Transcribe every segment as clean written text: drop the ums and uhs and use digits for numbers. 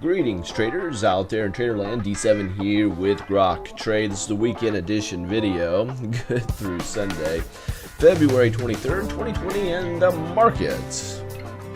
Greetings traders out there in Traderland, D7 here with Grok Trade. This is the weekend edition video, good through Sunday, February 23rd, 2020, and the markets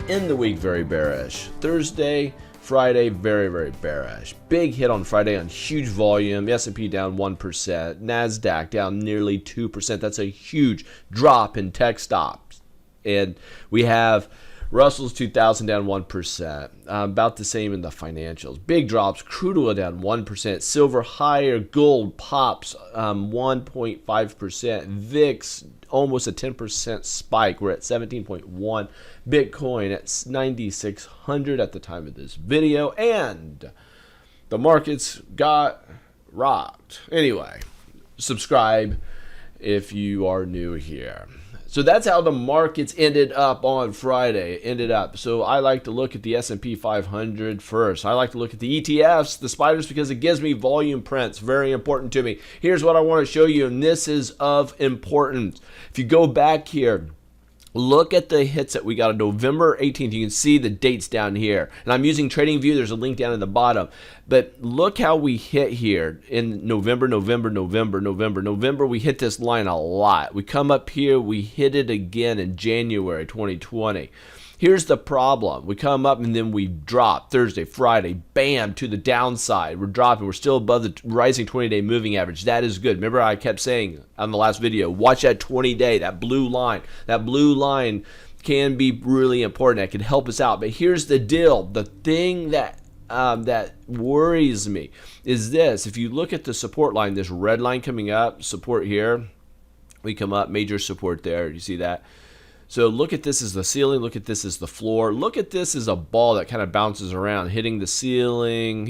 in the week very bearish. Thursday, Friday, very bearish. Big hit on Friday on huge volume. S&P down 1%, NASDAQ down nearly 2%. That's a huge drop in tech stocks. And we have Russell's 2000 down 1%, about the same in the financials. Big drops, crude oil down 1%, silver higher, gold pops 1.5%, VIX almost a 10% spike. We're at 17.1, Bitcoin at 9,600 at the time of this video, and the markets got rocked. Anyway, subscribe if you are new here. So that's how the markets ended up on Friday. So I like to look at the S&P 500 first. I like to look at the ETFs, the spiders, because it gives me volume prints. Very important to me. Here's what I want to show you, and this is of importance. If you go back here, look at the hits that we got on November 18th. You can see the dates down here. And I'm using TradingView. There's a link down in the bottom. But look how we hit here in November. We hit this line a lot. We come up here. We hit it again in January 2020. Here's the problem. We come up and then we drop Thursday, Friday, bam, to the downside. We're dropping. We're still above the rising 20-day moving average. That is good. Remember I kept saying on the last video, watch that 20-day, that blue line. That blue line can be really important. That can help us out. But here's the deal. The thing that worries me is this. If you look at the support line, this red line coming up, support here, we come up, major support there. You see that? So look at this as the ceiling, look at this as the floor, look at this as a ball that kind of bounces around, hitting the ceiling,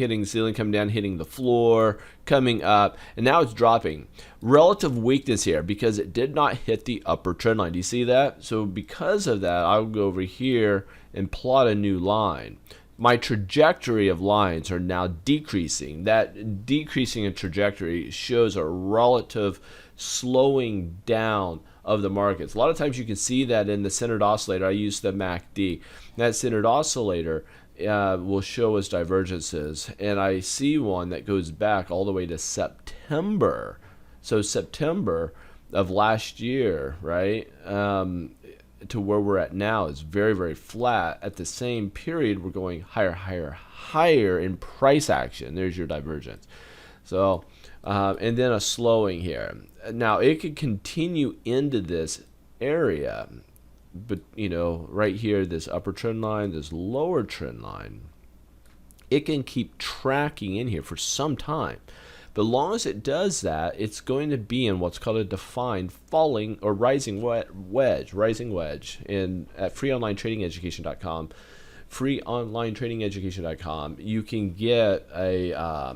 coming down, hitting the floor, coming up, and now it's dropping. Relative weakness here because it did not hit the upper trend line. Do you see that? So because of that, I'll go over here and plot a new line. My trajectory of lines are now decreasing. That decreasing in trajectory shows a relative slowing down of the markets. A lot of times you can see that in the centered oscillator. I use the MACD. That centered oscillator will show us divergences, and I see one that goes back all the way to September. So September of last year, right, to where we're at now is very flat. At the same period, we're going higher in price action. There's your divergence. So and then a slowing here. Now it could continue into this area, but you know, right here, this upper trend line, this lower trend line, it can keep tracking in here for some time. But as long as it does that, it's going to be in what's called a defined falling or rising wedge, in at freeonlinetradingeducation.com. freeonlinetradingeducation.com. You can get a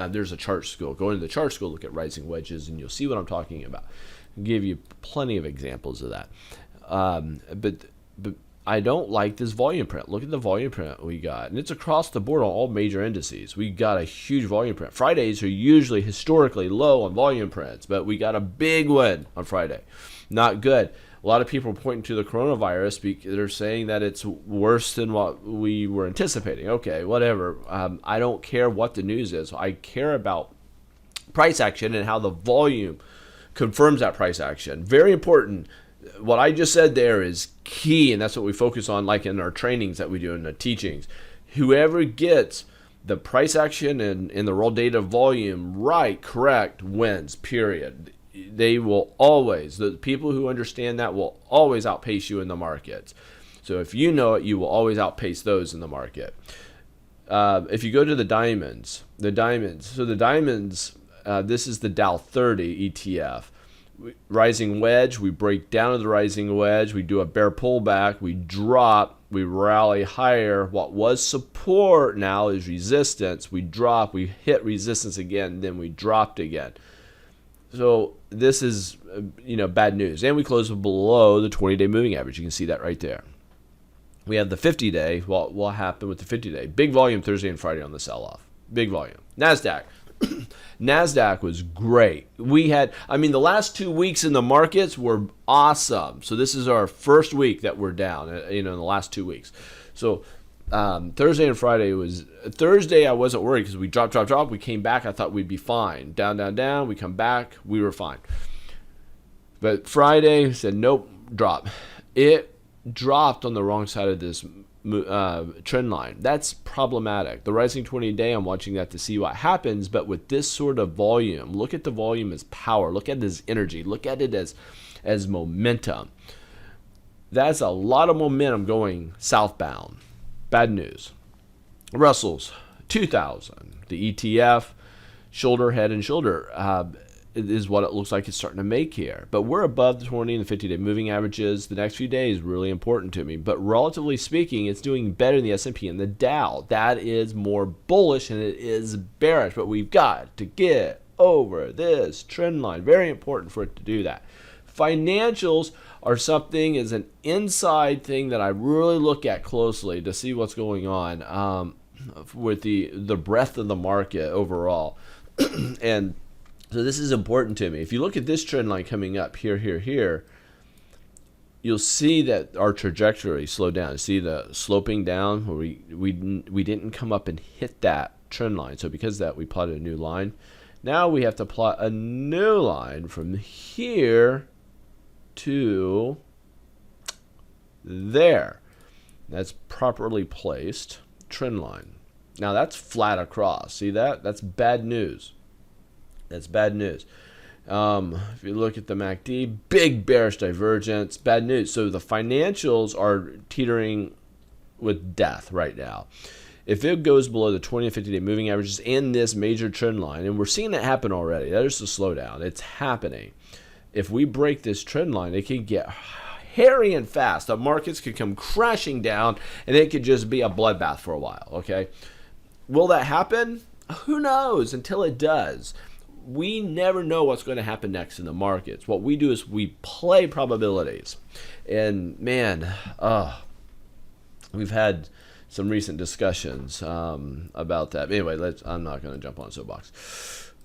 there's a chart school. Go into the chart school, look at rising wedges, and you'll see what I'm talking about. I'll give you plenty of examples of that. But I don't like this volume print. Look at the volume print we got, and it's across the board on all major indices. We got a huge volume print. Fridays are usually historically low on volume prints, but we got a big one on Friday. Not good. A lot of people are pointing to the coronavirus because they're saying that it's worse than what we were anticipating. Okay, whatever. I don't care what the news is. I care about price action and how the volume confirms that price action. Very important. What I just said there is key, and that's what we focus on, like in our trainings that we do in the teachings. Whoever gets the price action and the raw data volume right, correct, wins, period. They will always, the people who understand that will always outpace you in the markets. So if you know it, you will always outpace those in the market. If you go to the diamonds, so the diamonds, this is the Dow 30 ETF. Rising wedge, we break down to the rising wedge, we do a bear pullback, we drop, we rally higher. What was support now is resistance. We drop, we hit resistance again, then we dropped again. So this is, bad news. And we close below the 20-day moving average. You can see that right there. We have the 50-day. What happened with the 50-day? Big volume Thursday and Friday on the sell-off. Big volume. NASDAQ. NASDAQ was great. We had, the last 2 weeks in the markets were awesome. So this is our first week that we're down, in the last 2 weeks. So Thursday and Friday was Thursday. I wasn't worried because we dropped. We came back. I thought we'd be fine. Down. We come back. We were fine. But Friday said nope, drop. It dropped on the wrong side of this trend line. That's problematic. The rising 20-day, I'm watching that to see what happens. But with this sort of volume, look at the volume as power. Look at it as energy. Look at it as momentum. That's a lot of momentum going southbound. Bad news. Russell's 2000, the ETF, shoulder, head, and shoulder is what it looks like it's starting to make here. But we're above the 20 and the 50-day moving averages. The next few days really important to me. But relatively speaking, it's doing better than the S&P and the Dow. That is more bullish and it is bearish. But we've got to get over this trend line. Very important for it to do that. Financials are something as an inside thing that I really look at closely to see what's going on with the breadth of the market overall. And so this is important to me. If you look at this trend line coming up here, you'll see that our trajectory slowed down. You see the sloping down where we didn't come up and hit that trend line. So because of that, we plotted a new line. Now we have to plot a new line from here to there. That's properly placed trend line. Now that's flat across. See that? That's bad news. That's bad news. If you look at the MACD, big bearish divergence, bad news. So the financials are teetering with death right now. If it goes below the 20 and 50-day moving averages and this major trend line, and we're seeing it happen already, there's a slowdown. It's happening. If we break this trend line, it can get hairy and fast. The markets could come crashing down, and it could just be a bloodbath for a while, okay? Will that happen? Who knows until it does. We never know what's going to happen next in the markets. What we do is we play probabilities. And, man, we've had some recent discussions about that. Anyway, I'm not going to jump on a soapbox.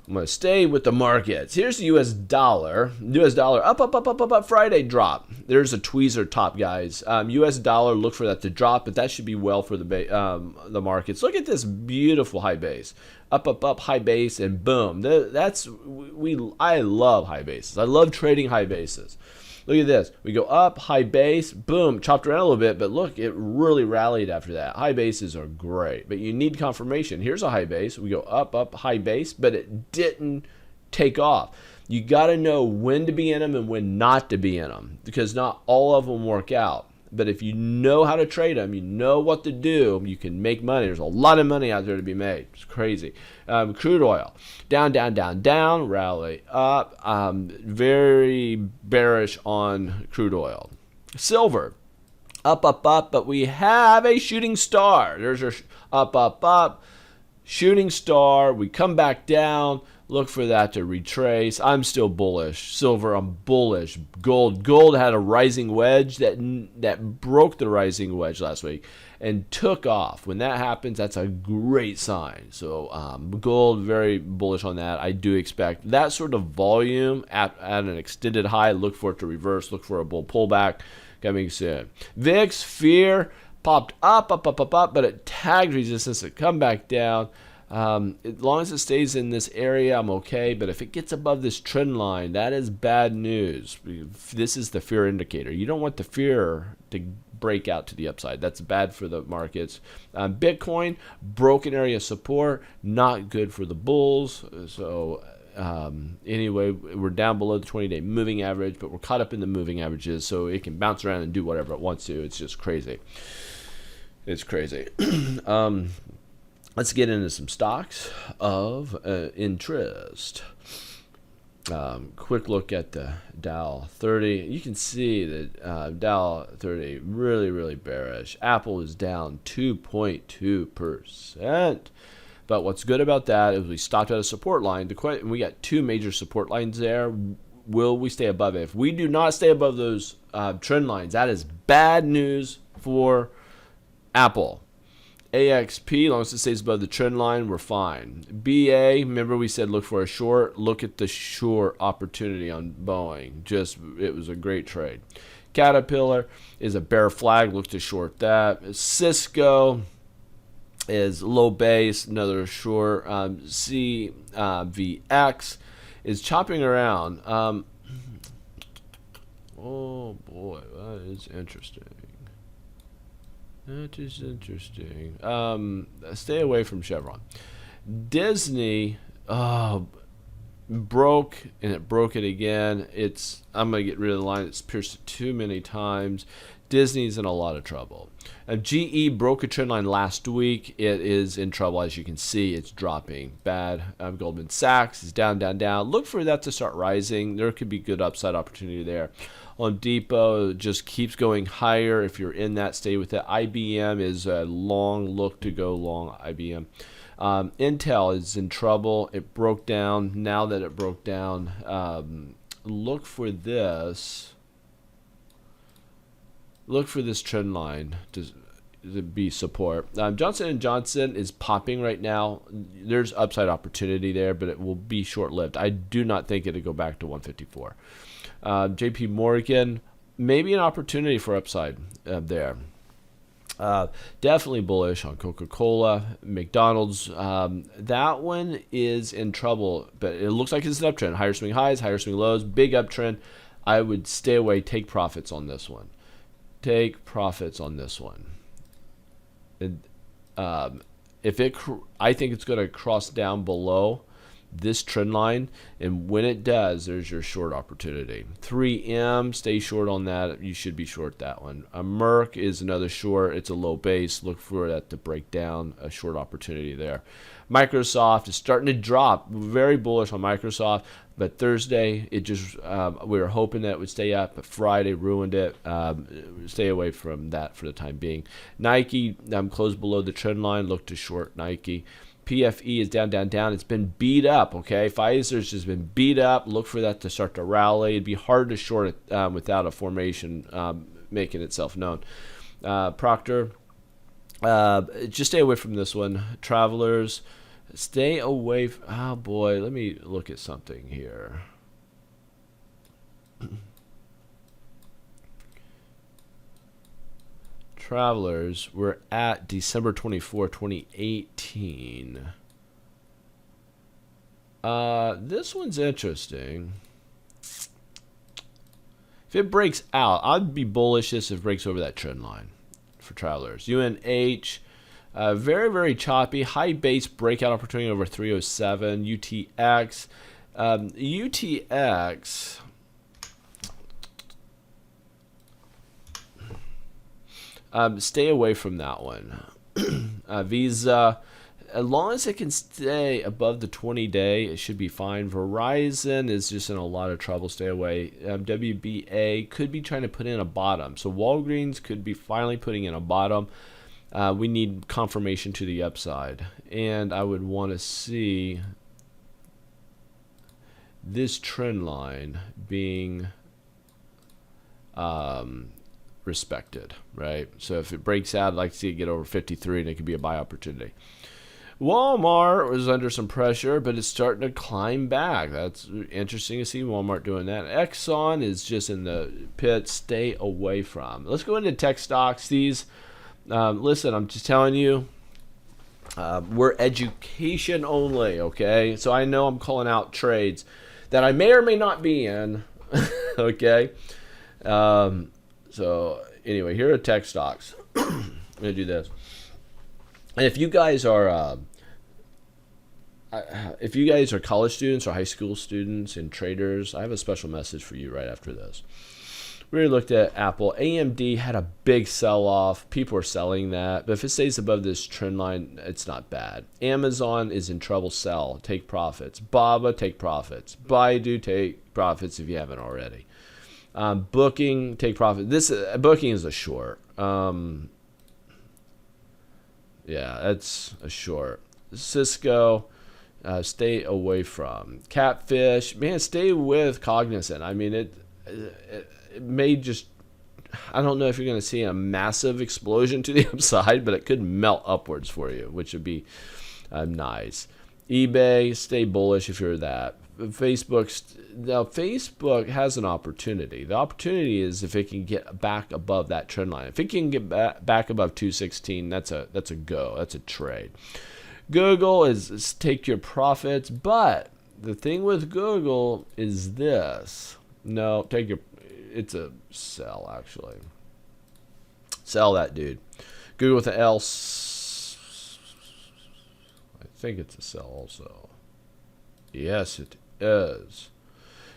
I'm going to stay with the markets. Here's the U.S. dollar. U.S. dollar up. Friday drop. There's a tweezer top, guys. U.S. dollar, look for that to drop, but that should be well for the markets. Look at this beautiful high base. Up, high base, and boom. I love high bases. I love trading high bases. Look at this. We go up, high base, boom, chopped around a little bit, but look, it really rallied after that. High bases are great, but you need confirmation. Here's a high base. We go up, high base, but it didn't take off. You got to know when to be in them and when not to be in them, because not all of them work out. But if you know how to trade them, you know what to do, you can make money. There's a lot of money out there to be made. It's crazy. Crude oil, down, rally up. Very bearish on crude oil. Silver, up, but we have a shooting star. There's our up, shooting star. We come back down. Look for that to retrace. I'm still bullish. Silver, I'm bullish. Gold had a rising wedge that broke the rising wedge last week and took off. When that happens, that's a great sign. So gold, very bullish on that. I do expect that sort of volume at an extended high. Look for it to reverse. Look for a bull pullback coming soon. VIX, fear, popped up, but it tagged resistance. It come back down. As long as it stays in this area, I'm okay. But if it gets above this trend line, that is bad news. This is the fear indicator. You don't want the fear to break out to the upside. That's bad for the markets. Bitcoin, broken area of support, not good for the bulls. So anyway, we're down below the 20-day moving average, but we're caught up in the moving averages, so it can bounce around and do whatever it wants to. It's just crazy. It's crazy. Let's get into some stocks of interest. Quick look at the Dow 30. You can see that Dow 30 really bearish. Apple is down 2.2%. But what's good about that is we stopped at a support line. We got two major support lines there. Will we stay above it? If we do not stay above those trend lines, that is bad news for Apple. AXP, as long as it stays above the trend line, we're fine. BA, remember we said look for a short. Look at the short opportunity on Boeing. It was a great trade. Caterpillar is a bear flag. Look to short that. Cisco is low base, another short. CVX is chopping around. Oh boy, that is interesting. That is interesting. Stay away from Chevron. Disney broke, and it broke it again. I'm gonna get rid of the line. It's pierced it too many times. Disney's in a lot of trouble. GE broke a trend line last week. It is in trouble, as you can see. It's dropping bad. Goldman Sachs is down, down, down. Look for that to start rising. There could be good upside opportunity there. On Depot just keeps going higher. If you're in that, stay with it. IBM is a long look to go long. IBM. Intel is in trouble. It broke down. Now that it broke down, look for this. Look for this trend line to be support. Johnson & Johnson is popping right now. There's upside opportunity there, but it will be short-lived. I do not think it'll go back to 154. JP Morgan, maybe an opportunity for upside there. Definitely bullish on Coca-Cola. McDonald's, that one is in trouble, but it looks like it's an uptrend. Higher swing highs, higher swing lows, big uptrend. I would stay away, take profits on this one. Take profits on this one. I think it's going to cross down below this trend line, and when it does, there's your short opportunity. 3M, stay short on that. You should be short that one. Merck is another short. It's a low base. Look for that to break down. A short opportunity there. Microsoft is starting to drop. Very bullish on Microsoft, but Thursday it just we were hoping that it would stay up, but Friday ruined it. Stay away from that for the time being. Nike closed below the trend line. Look to short Nike. PFE is down, down, down. It's been beat up, okay? Pfizer's just been beat up. Look for that to start to rally. It'd be hard to short it without a formation making itself known. Procter, just stay away from this one. Travelers, stay away. Oh, boy. Let me look at something here. Travelers, we're at December 24, 2018. This one's interesting. If it breaks out, I'd be bullish if it breaks over that trend line for Travelers. UNH, very, very choppy. High base breakout opportunity over 307. UTX. UTX. Stay away from that one. Visa, as long as it can stay above the 20-day, it should be fine. Verizon is just in a lot of trouble. Stay away. WBA could be trying to put in a bottom. So Walgreens could be finally putting in a bottom. We need confirmation to the upside. And I would want to see this trend line being respected, right? So if it breaks out, I'd like to see it get over 53, and it could be a buy opportunity. Walmart was under some pressure, but it's starting to climb back. That's interesting to see Walmart doing that. Exxon is just in the pit. Stay away from. Let's go into tech stocks. These, listen, I'm just telling you, we're education only, okay? So I know I'm calling out trades that I may or may not be in, okay? So anyway, here are tech stocks. I'm gonna do this. And if you guys are college students or high school students and traders, I have a special message for you right after this. We already looked at Apple. AMD had a big sell-off. People are selling that, but if it stays above this trend line, it's not bad. Amazon is in trouble. Sell. Take profits. Baba, take profits. Baidu, take profits if you haven't already. Booking, take profit. This Booking is a short. Yeah, that's a short. Cisco, stay away from. Catfish, man, stay with Cognizant. I mean, it may just, I don't know if you're going to see a massive explosion to the upside, but it could melt upwards for you, which would be nice. eBay, stay bullish if you're that. Facebook has an opportunity. The opportunity is if it can get back above that trend line. If it can get back above 216, that's a go. That's a trade. Google is take your profits, but the thing with Google is this. No, it's a sell actually. Sell that dude. Google with an L. I think it's a sell also. Yes, it is.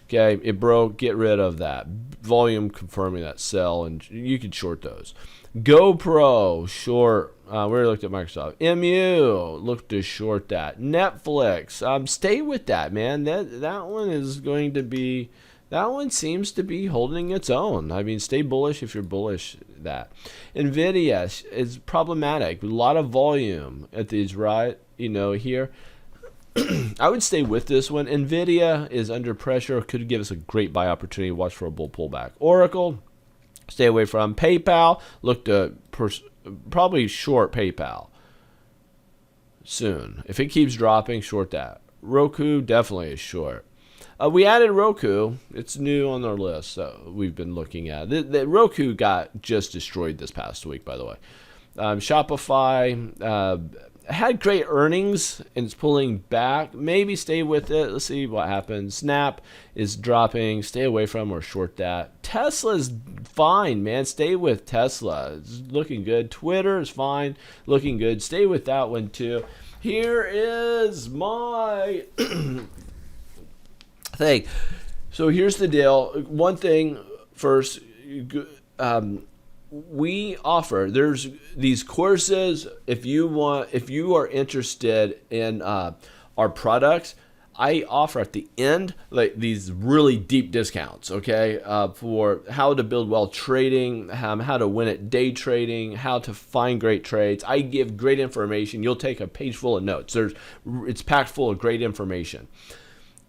Okay, it broke. Get rid of that. Volume confirming that sell, and you can short those. GoPro, short. We already looked at Microsoft. MU, look to short that. Netflix, stay with that, man. That one is going to be. That one seems to be holding its own. I mean, stay bullish if you're bullish. That Nvidia is problematic. A lot of volume at these, right? Here. I would stay with this one. Nvidia is under pressure. Could give us a great buy opportunity. Watch for a bull pullback. Oracle, stay away from. PayPal, look to probably short PayPal soon. If it keeps dropping, short that. Roku, definitely is short. We added Roku. It's new on our list, so we've been looking at. The Roku got just destroyed this past week, by the way. Shopify had great earnings and it's pulling back. Maybe stay with it. Let's see what happens. Snap is dropping. Stay away from or short that. Tesla's fine, man. Stay with Tesla. It's looking good. Twitter is fine. Looking good. Stay with that one too. Here is my thing. So here's the deal. One thing first. We offer, there's these courses. If you are interested in our products, I offer at the end like these really deep discounts, okay, for how to build wealth trading, how to win at day trading, how to find great trades. I give great information. You'll take a page full of notes. It's packed full of great information,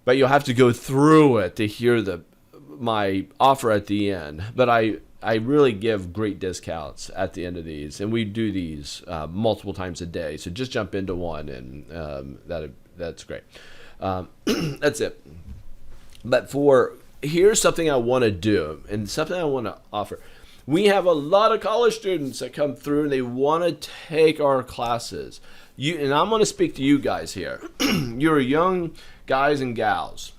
but you'll have to go through it to hear my offer at the end. But I really give great discounts at the end of these, and we do these multiple times a day. So just jump into one, and that's great. That's it. But here's something I want to do, and something I want to offer. We have a lot of college students that come through, and they want to take our classes. And I'm going to speak to you guys here. You're young guys and gals.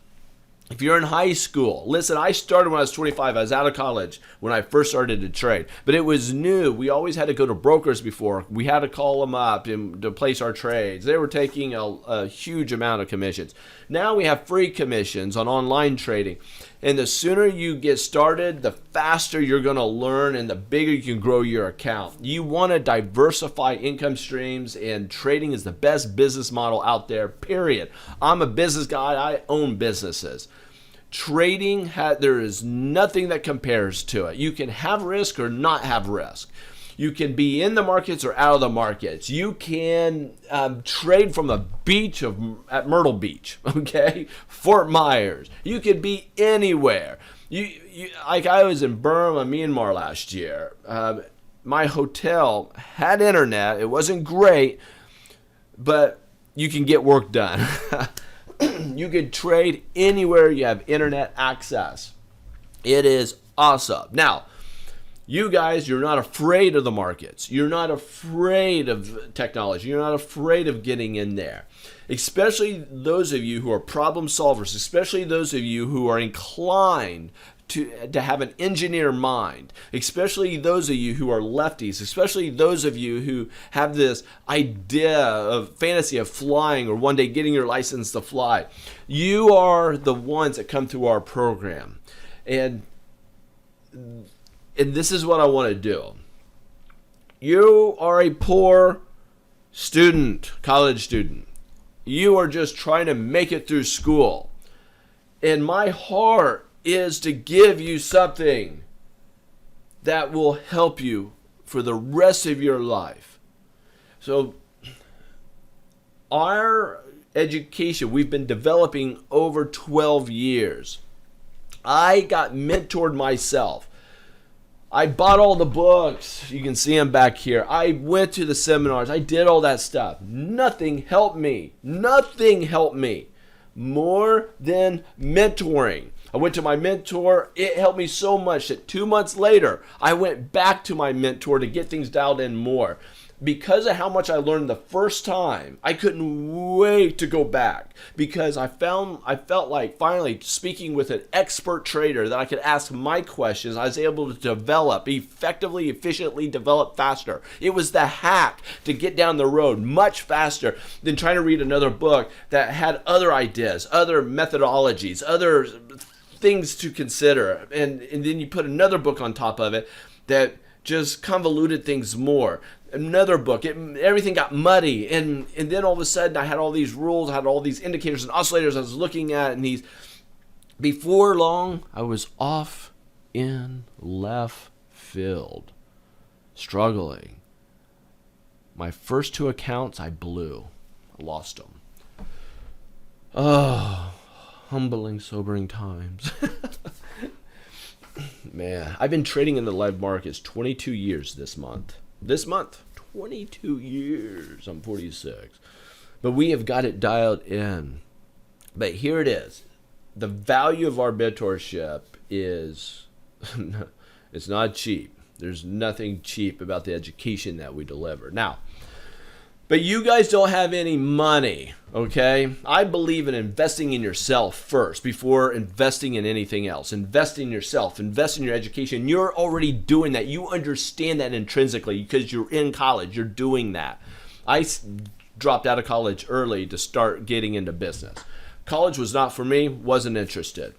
If you're in high school, listen, I started when I was 25. I was out of college when I first started to trade. But it was new. We always had to go to brokers before. We had to call them up to place our trades. They were taking a huge amount of commissions. Now we have free commissions on online trading. And the sooner you get started, the faster you're going to learn and the bigger you can grow your account. You want to diversify income streams, and trading is the best business model out there, period. I'm a business guy. I own businesses. Trading, there is nothing that compares to it. You can have risk or not have risk. You can be in the markets or out of the markets. You can trade from a beach at Myrtle Beach, okay? Fort Myers. You could be anywhere. Like I was in Burma, Myanmar last year. My hotel had internet. It wasn't great, but you can get work done. You can trade anywhere you have internet access. It is awesome. Now, you guys, you're not afraid of the markets. You're not afraid of technology. You're not afraid of getting in there. Especially those of you who are problem solvers, especially those of you who are inclined to have an engineer mind, especially those of you who are lefties, especially those of you who have this idea of fantasy of flying or one day getting your license to fly. You are the ones that come through our program. And this is what I want to do. You are a poor student, college student. You are just trying to make it through school. And my heart is to give you something that will help you for the rest of your life. So our education, we've been developing over 12 years. I got mentored myself. I bought all the books. You can see them back here. I went to the seminars. I did all that stuff. Nothing helped me. Nothing helped me. more than mentoring. I went to my mentor. It helped me so much that 2 months later, I went back to my mentor to get things dialed in more. Because of how much I learned the first time, I couldn't wait to go back because I felt like finally speaking with an expert trader that I could ask my questions. I was able to develop effectively, efficiently, develop faster. It was the hack to get down the road much faster than trying to read another book that had other ideas, other methodologies, other things to consider. And then you put another book on top of it that just convoluted things more. Another book, everything got muddy, and then all of a sudden I had all these rules, I had all these indicators and oscillators I was looking at, and before long I was off in left field, struggling. My first 2 accounts I blew, I lost them. Oh, humbling, sobering times. Man, I've been trading in the live markets 22 years this month. 22 years. I'm 46. But we have got it dialed in. But here it is. The value of our mentorship is, it's not cheap. There's nothing cheap about the education that we deliver. Now, but you guys don't have any money, okay? I believe in investing in yourself first before investing in anything else. Invest in yourself, invest in your education. You're already doing that. You understand that intrinsically because you're in college. You're doing that. I dropped out of college early to start getting into business. College was not for me, wasn't interested.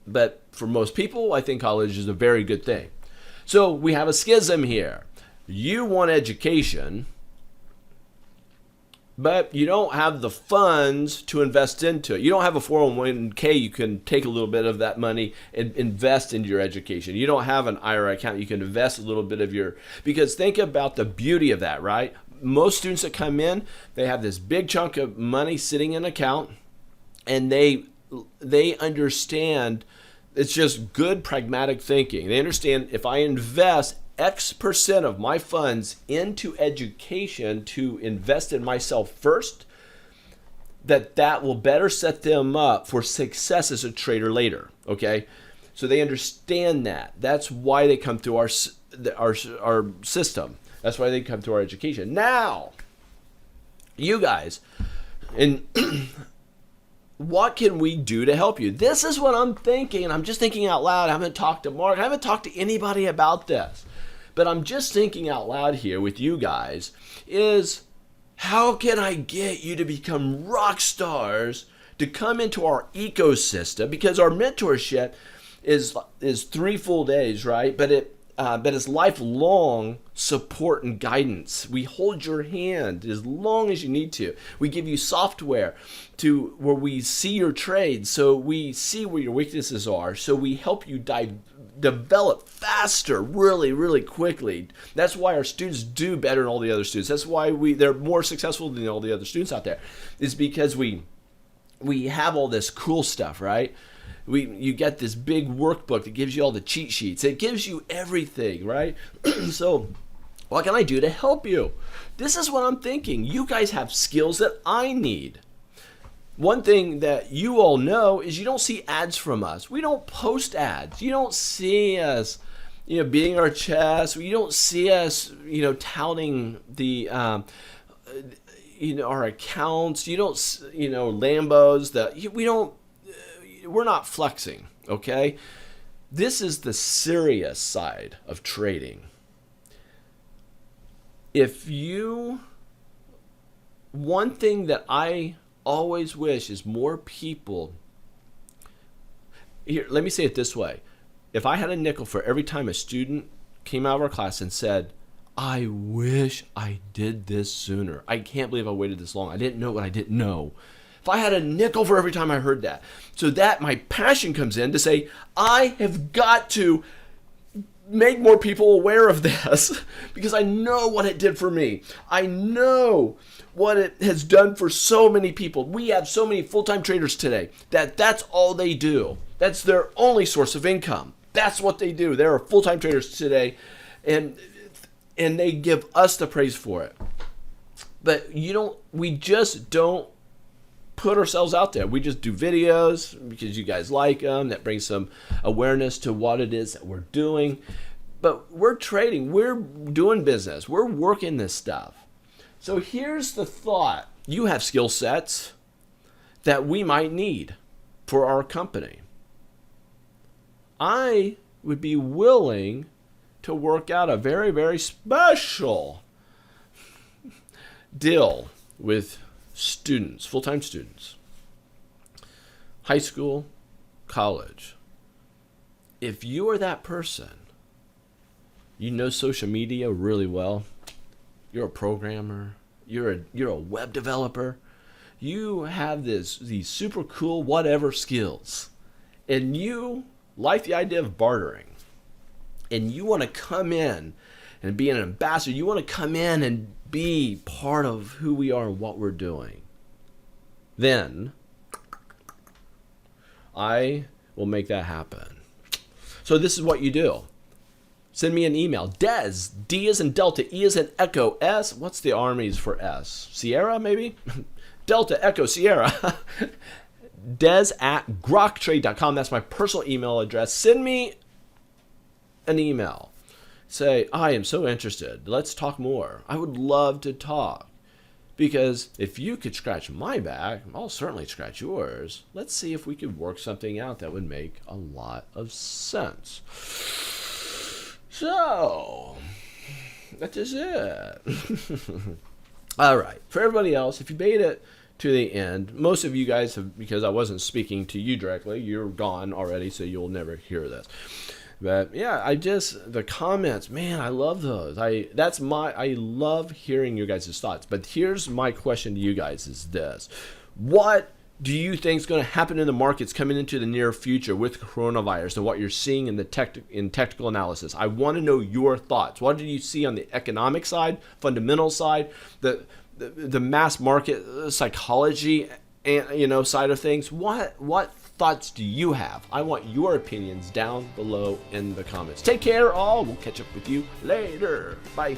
But for most people, I think college is a very good thing. So we have a schism here. You want education, but you don't have the funds to invest into it. You don't have a 401k. You can take a little bit of that money and invest into your education. You don't have an IRA account. You can invest a little bit of because think about the beauty of that, right? Most students that come in, they have this big chunk of money sitting in an account, and they understand it's just good pragmatic thinking. They understand if I invest X% of my funds into education to invest in myself first, that will better set them up for success as a trader later, okay? So they understand that. That's why they come through our system. That's why they come through our education. Now, you guys, and what can we do to help you? This is what I'm thinking, and I'm just thinking out loud. I haven't talked to Mark. I haven't talked to anybody about this. But I'm just thinking out loud here with you guys is how can I get you to become rock stars to come into our ecosystem? Because our mentorship is 3 full days, right? But it's lifelong support and guidance. We hold your hand as long as you need to. We give you software to where we see your trades, so we see where your weaknesses are. So we help you develop faster, really, really quickly. That's why our students do better than all the other students. That's why they're more successful than all the other students out there. It's because we have all this cool stuff, right? You get this big workbook that gives you all the cheat sheets. It gives you everything, right? So what can I do to help you? This is what I'm thinking. You guys have skills that I need. One thing that you all know is you don't see ads from us. We don't post ads. You don't see us, beating our chest. You don't see us, touting the, our accounts. You don't, Lambos. We're not flexing, okay? This is the serious side of trading. One thing that I always wish is more people. Here, let me say it this way. If I had a nickel for every time a student came out of our class and said, I wish I did this sooner. I can't believe I waited this long. I didn't know what I didn't know. If I had a nickel for every time I heard that. So that my passion comes in to say, I have got to make more people aware of this because I know what it did for me. I know what it has done for so many people. We have so many full-time traders today that's all they do. That's their only source of income. That's what they do. There are full-time traders today, and they give us the praise for it. But we just don't put ourselves out there. We just do videos because you guys like them. That brings some awareness to what it is that we're doing. But we're trading. We're doing business. We're working this stuff. So here's the thought. You have skill sets that we might need for our company. I would be willing to work out a very, very special deal with students, full-time students, high school, college. If you are that person, you know social media really well, you're a programmer, you're a web developer, you have these super cool whatever skills, and you like the idea of bartering, and you want to come in and be an ambassador, you want to come in and be part of who we are and what we're doing, then I will make that happen. So this is what you do. Send me an email. Des, D as in Delta, E as in Echo, S. What's the armies for S? Sierra, maybe? Delta, Echo, Sierra. Des@groktrade.com. That's my personal email address. Send me an email. Say, I am so interested. Let's talk more. I would love to talk. Because if you could scratch my back, I'll certainly scratch yours. Let's see if we could work something out that would make a lot of sense. So, that is it. All right. For everybody else, if you made it to the end, most of you guys have, because I wasn't speaking to you directly, you're gone already, so you'll never hear this. But yeah, the comments, man, I love those. I love hearing your guys' thoughts. But here's my question to you guys is this. What do you think is going to happen in the markets coming into the near future with coronavirus and what you're seeing in the technical analysis? I want to know your thoughts. What did you see on the economic side, fundamental side, the mass market psychology and side of things? What thoughts do you have? I want your opinions down below in the comments. Take care all. We'll catch up with you later. Bye.